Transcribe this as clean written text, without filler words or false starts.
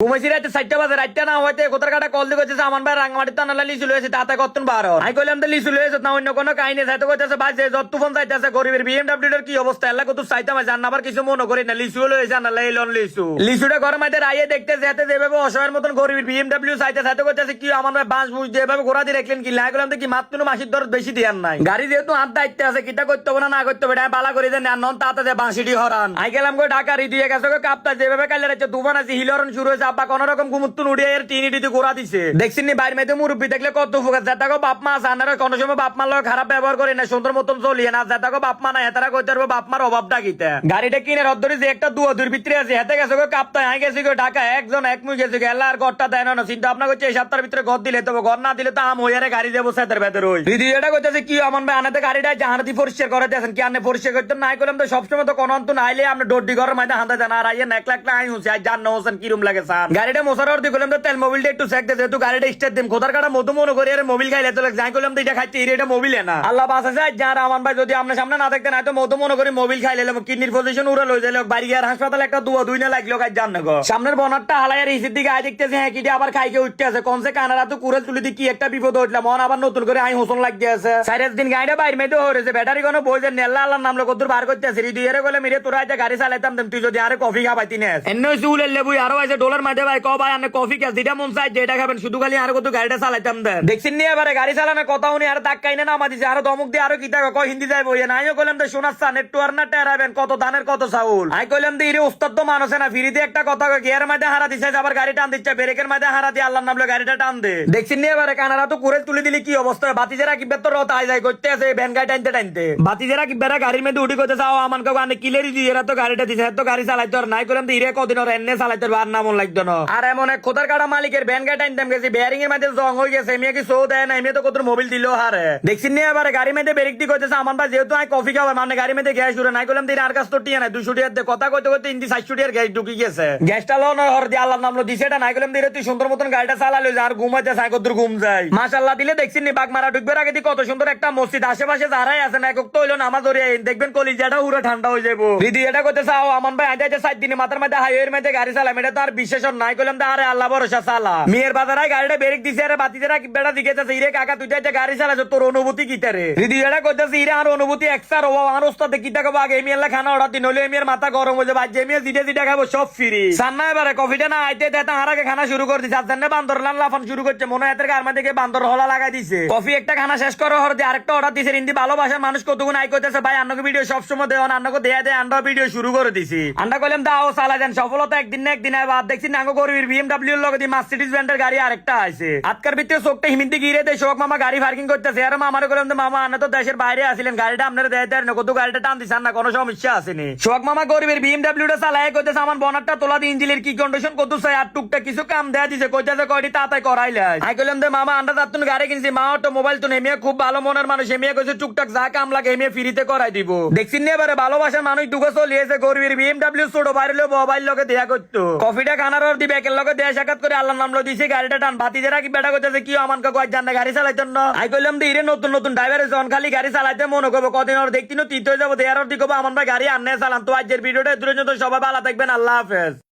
ঘুমাইছি রাতে 4টা বাজে, রাতটা না হইতে কোথার কাটা কল দিয়েছে আমার ভাই রাঙ্গামাটি টানালা লিচু লয়েছে তাতে কতন বার আমি কইলাম তো লিচু লয়েছে না অন্য কোনো কাহিনী চাইতে কইতেছে বাজে যত ফোন চাইতেছে গরিবের বিএমডব্লিউ এর কি অবস্থা এলা কত চাইতাম জান আবার কিছু মনে করি না লিচু লয়েছে না লাইলন লিচু লিচুটা ঘর মাইতে রাইয়ে দেখতে যেতে যেভাবে অসহায়ের মতন গরিবের বিএমডব্লিউ চাইতে চাইতে কইতেছে কি আমার ভাই বাঁশ বুঝ দিয়ে এভাবে ঘোরা দিয়ে রাখলেন কি লাই করলাম তো কি মাত্র মাসির দর বেশি দিয়ার নাই গাড়ি যেহেতু হাত দায়িত্বে আছে কিটা করতে হবে না করতে হবে বালা করে দেন নন তাতে যে বাঁশিটি হরান আই গেলাম গো ঢাকা রিদিয়ে গেছে কাপটা যেভাবে কালে রাখছে দুবান আছে হিলরন শুরু হয়েছে আব্বা কোন রকম ঘুমুত্তুন উড়িয়ে এর টিনি টিতে ঘোরা দিছে দেখছেন নি বাইরে মেয়েতে মুরব্বী দেখলে কত ফোকাস যাতাগো বাপ মা আছে আনারা কোনো সময় বাপ মার লোক খারাপ ব্যবহার করে না সুন্দর মতন চলিয়ে না যাতাগো বাপ মা না হেতারা কইতে পারবো বাপ মার অভাবটা কিতা গাড়িটা কিনে রদ্দরি যে একটা দুর ভিতরে আছে হেতে গেছে গো কাপটা আই গেছে গো ঢাকা একজন এক মুই গেছে গেলা আর ঘরটা দেয় না চিন্তা ভাবনা করছে এই সপ্তাহের ভিতরে ঘর দিলে তবে ঘর না দিলে তো আম হইয়ারে গাড়ি দেবো সেতের ভেতর ওই দিদি এটা কইতেছে কি আমার ভাই আনাতে গাড়িটা জাহানাতি পরিষ্কার করে দিয়েছেন কি আনে পরিষ্কার করতে নাই করলাম তো সবসময় তো কোনো অন্ত নাইলে আপনি ডোড্ডি ঘরের মধ্যে হাঁদা জানা আর আইয়া 1 লাখ আই হচ্ছে আজ জান হোসেন কিরম লাগে স্যার গাড়িটা মোসারর দিয়ে করলাম তো তেল মোবিলটা একটু চেক দে যেহেতু গাড়িটা স্টার্ট দিম কোথার কাটা মতো মনে করি আর মোবিল খাইলে তো যাই করলাম তো এটা খাইতে এটা মোবিল না আল্লাহ বাসা যায় যার আমার ভাই যদি আপনার সামনে না দেখতে না তো মতো মনে করি মোবিল খাইলে কিডনির পজিশন উড়ে লই যাইলে বাড়ি আর হাসপাতালে একটা দুই না লাগলো কাজ জান না গো সামনের বনারটা হালাই আর ইসির দিকে আই দেখতেছে হ্যাঁ কিটা আবার খাইকে উঠতে আছে কমসে কানারা তো কুড়ে তুলি দিয়ে কি একটা বিপদ উঠলাম মন আবার নতুন করে আই হোসন লাগতে আছে 4 দিন গাড়িটা বাইরে মেয়েতে হয়েছে ব্যাটারি কোনো বই যে নেল্লা আল্লাহর নাম কত বার করতে আছে রিদি এর বলে মেরে তোরা আজ গাড়ি চালাইতাম তুই যদি আরে কফি খাবাইতি নেস এন্নই চুলের লেবুই আরো আছে ডলার মাঝে ভাই ক ভাই আনে কফি কে যেটা মন চাই যেটা খাবেন শুধু খালি আর কত গাড়িটা চালাইতাম দেন দেখছিন নি এবারে গাড়ি চালানোর কথা উনি আর তাক্কাই না নামা দিছে আরো দমক দিয়ে আরো কিতা কয় হিন্দি যাই বইয়ে না আইও কইলাম তো শোনাচ্ছা নেট্টু আর না টেরাবেন কত ধানের কত চাউল আই কইলাম তো ইরে উস্তাদ তো মানুষ না ফ্রিতে একটা কথা কয় গিয়ার মধ্যে হারা দিছে আবার গাড়ি টান দিচ্ছে ব্রেকের মধ্যে হারা দিয়ে আল্লাহর নাম লয়ে গাড়িটা টান দে দেখছিন নি এবারে কানারা তো কুড়ে তুলে দিলি কি অবস্থা বাতিজেরা কি বেতর রত আই যায় করতে আছে ভ্যান গাড়ি টানতে টানতে বাতিজেরা কি বেরা গাড়ির মধ্যে উঠি করতে চাও আমান কাউ আনে কিলেরি দিয়ে এরা তো গাড়িটা দিছে এত গাড়ি চালাইতে আর নাই কইলাম তো ইরে কদিন আর এনে চালাইতে আর নাম লাগতো না আর এমন এক খোদার কাটা মালিকের ভ্যান গাড়ি টানতাম গেছি বেয়ারিং এর মধ্যে জং হয়ে গেছে এমিয়া কি সো দেয় না এমিয়া তো কত মোবিল দিলো হারে দেখছিন নি এবারে গাড়ির মধ্যে ব্রেক দি কইতেছে আমান ভাই যেহেতু আই কফি খাবার মানে গাড়ির মধ্যে গ্যাস জুড়ে নাই কইলাম দিন আর কাছ তো টিয়া নাই 200 টাকা দে কথা কইতে কইতে ইন্দি 400 টাকার গ্যাস ঢুকি গেছে গ্যাসটা লো না হর দি আল্লাহর নাম লো দিছে এটা নাই কইলাম দিরে তুই সুন্দর মতন গাড়িটা চালালো আর ঘুমাইতে চাই কত ঘুম যায় মাশাআল্লাহ দিলে দেখছিন নি বাগ মারা ঢুকবে আগে দি কত সুন্দর একটা মসজিদ আশেপাশে যারাই আছে না একক তো হইলো নামাজ ধরে দেখবেন কলিজাটা পুরো ঠান্ডা হয়ে যাবো দিদি এটা কইতে চাও আমান ভাই আজ 4 দিনে মাথার মধ্যে হাইওয়ের মধ্যে গাড়ি চালাম এটা তো আর বিশেষণ নাই কইলাম তো আরে আল্লাহ ভরসা চালা মেয়ের বাজারে গাড়িটা ব্রেক দিছে আরে বাতিজেরা বেটা দিকেছে ইরে কাকা তুই যে গাড়ি চালাছ তোর অনুভূতি কি তারে দিদি এটা কইতেছে ইরে আর অনুভূতি এক্সার ও আর ওস্তাদ কিটা কব আগে এমিয়ালা খানা অর্ডার দিন হলে এমিয়ার মাথা গরম হয়ে যাবে আজ এমিয়া জিডে জিডে খাবো সব ফ্রি সান্না এবারে কফিটা না আইতে দেতা হারাকে খানা শুরু করে দিছে আজ বান্দর লান লাফান শুরু করছে মনে হয় এর গার থেকে বান্দর হলা লাগাই দিছে কফি একটা খানা শেষ করো হর দিয়ে আরেকটা অর্ডার দিছে হিন্দি ভালোবাসার মানুষ কতগুণ আই কইতেছে ভাই আন্নাকে ভিডিও সব সময় দেও আন্নাকে দেয়া দেয় আন্ডা ভিডিও শুরু করে দিছি আন্ডা কইলাম দাও চালা দেন সফলতা একদিন না একদিন বাদ দেখছি নাঙ্গো গরিবের বিএমডব্লিউ এর লগে দি মার্সিডিজ ব্র্যান্ডের গাড়ি আরেকটা আইছে আজকার ভিতরে চোখটা হিমিন্দি গিরে দেয় শোক মামা গাড়ি পার্কিং করতেছে আর মামারে কইলাম তো মামা আনা তো দেশের বাইরে আসিলেন গাড়িটা আপনারা দেয় দেয় না কত গাড়িটা টান দিছেন না কোনো সমস্যা আসেনি শোক মামা গরিবের বিএমডব্লিউটা চালায় কইতেছে আমার বনারটা তোলা দি ইঞ্জিনের কি কন্ডিশন কত চাই আর টুকটাক কিছু কাম দেয়া দিছে কইতেছে কয়টি তাতাই করাইলে আই কইলাম তো মামা আন্ডা তাতুন গাড়ি কিনছি মা তো মোবাইল তো নেমিয়া খুব ভালো মনের মানুষ এমিয়া কইছে টুকটাক যা কাম লাগে এমিয়া ফ্রিতে করাই দিব দেখছিন নি এবারে ভালোবাসার মানুষ দুগো চলিয়েছে গরিবের বিএমডব্লিউ ছোট বাইরে মোবাইল লগে দেয়া করতো কফিটা খানার ওর দিবে একের লগে দেয়া সাক্ষাৎ করে আল্লাহর নাম লো দিছে গাড়িটা টান বাতিজেরা কি বেটা কইতেছে কি আমান কাকু আজ জানা গাড়ি চালাইতেন না আই কইলাম দি ইরে নতুন নতুন ড্রাইভার জন খালি গাড়ি চালাইতে মনে করবো কদিন ওর দেখতিন তিত হয়ে যাবো দেয়ার ওর দিকে আমার ভাই গাড়ি আননে চালান তো আজকের ভিডিওটা দূরে সবাই ভালো থাকবেন আল্লাহ হাফেজ।